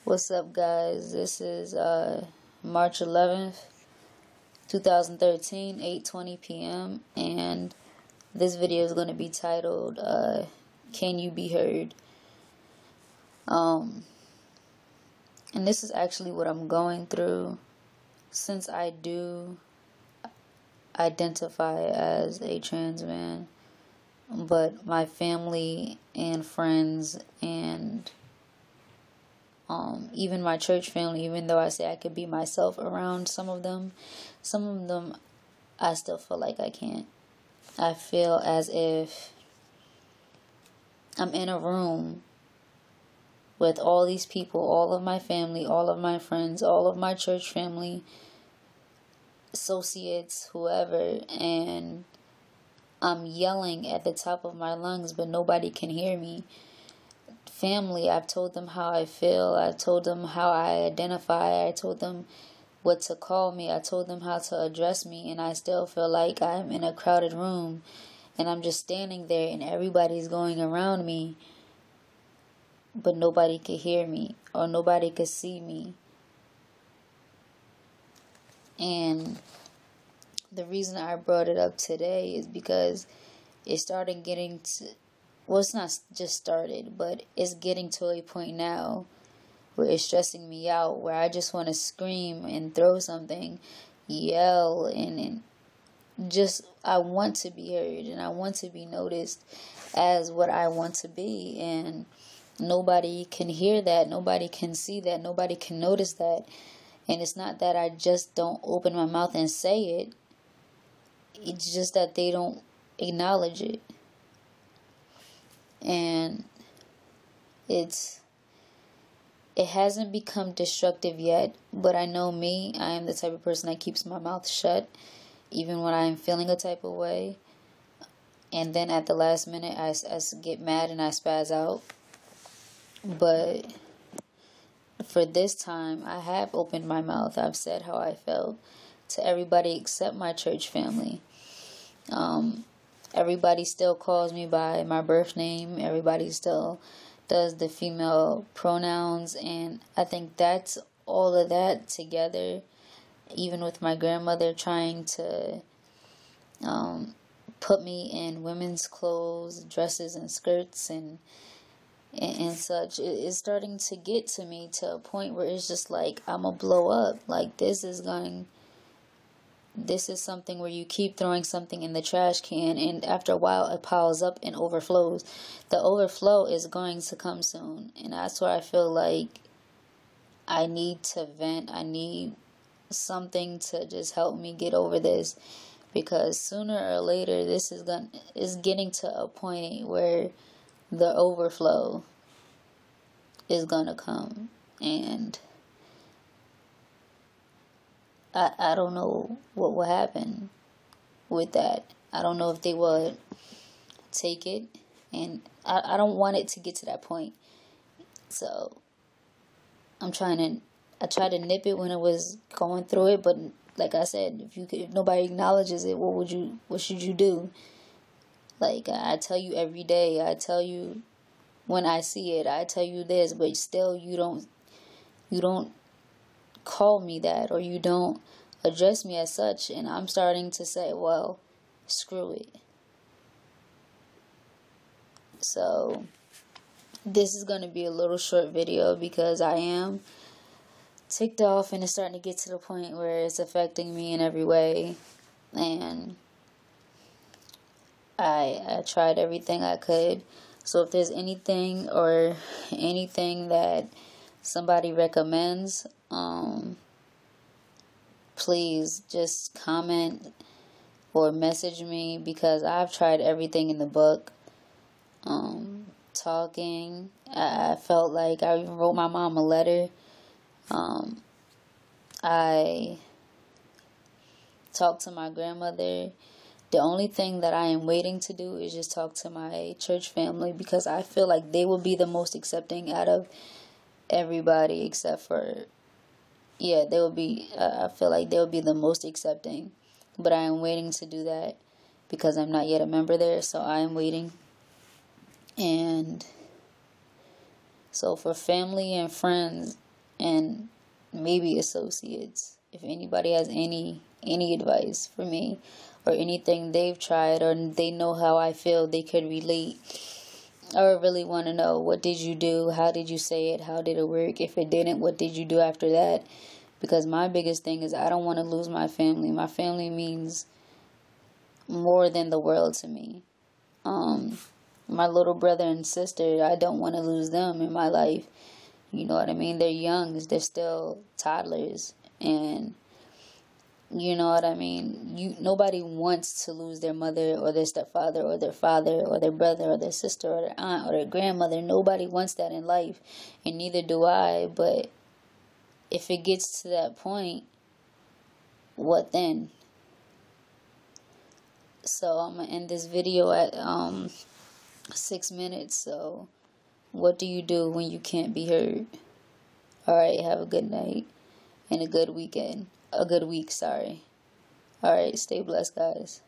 What's up, guys? This is March 11th, 2013, 8:20 p.m. and this video is going to be titled Can You Be Heard? And this is actually what I'm going through, since I do identify as a trans man, but my family and friends and even my church family, even though I say I could be myself around some of them, I still feel like I can't. I feel as if I'm in a room with all these people, all of my family, all of my friends, all of my church family, associates, whoever, and I'm yelling at the top of my lungs, but nobody can hear me. Family, I've told them how I feel. I told them how I identify. I told them what to call me. I told them how to address me, and I still feel like I'm in a crowded room and I'm just standing there and everybody's going around me, but nobody could hear me or nobody could see me. And the reason I brought it up today is because it started getting to, well, it's not just started, but it's getting to a point now where it's stressing me out, where I just want to scream and throw something, yell, and just, I want to be heard and I want to be noticed as what I want to be, and nobody can hear that, nobody can see that, nobody can notice that. And it's not that I just don't open my mouth and say it, it's just that they don't acknowledge it. And it hasn't become destructive yet, but I know me, I am the type of person that keeps my mouth shut even when I'm feeling a type of way, and then at the last minute I get mad and I spaz out. But for this time, I have opened my mouth. I've said how I felt to everybody except my church family. Everybody still calls me by my birth name. Everybody still does the female pronouns. And I think that's all of that together, even with my grandmother trying to put me in women's clothes, dresses and skirts and such, it's starting to get to me to a point where it's just like, I'm gonna blow up. Like, this is something where you keep throwing something in the trash can, and after a while it piles up and overflows. The overflow is going to come soon, and that's where I feel like I need to vent. I need something to just help me get over this, because sooner or later this is getting to a point where the overflow is gonna come, and I don't know what will happen with that. I don't know if they would take it, and I don't want it to get to that point. So I tried to nip it when it was going through it, but like I said, if nobody acknowledges it, what should you do? Like, I tell you every day, I tell you when I see it, I tell you this, but still you don't call me that, or you don't address me as such. And I'm starting to say, well, screw it. So this is going to be a little short video because I am ticked off, and it's starting to get to the point where it's affecting me in every way. And I tried everything I could. So if there's anything that somebody recommends, please just comment or message me, because I've tried everything in the book. Talking, I felt like I even wrote my mom a letter. I talked to my grandmother. The only thing that I am waiting to do is just talk to my church family, because I feel like they will be the most accepting out of everybody, except for, yeah, they will be, I feel like they will be the most accepting. But I am waiting to do that because I'm not yet a member there, so I am waiting. And so for family and friends, and maybe associates. If anybody has any advice for me, or anything they've tried, or they know how I feel, they could relate. I really want to know, what did you do? How did you say it? How did it work? If it didn't, what did you do after that? Because my biggest thing is, I don't want to lose my family. My family means more than the world to me. My little brother and sister, I don't want to lose them in my life. You know what I mean? They're young. They're still toddlers. And you know what I mean? Nobody wants to lose their mother or their stepfather or their father or their brother or their sister or their aunt or their grandmother. Nobody wants that in life, and neither do I. But if it gets to that point, what then? So I'm gonna end this video at 6 minutes. So what do you do when you can't be heard? Alright, have a good night and a good weekend. A good week, sorry. Alright, stay blessed, guys.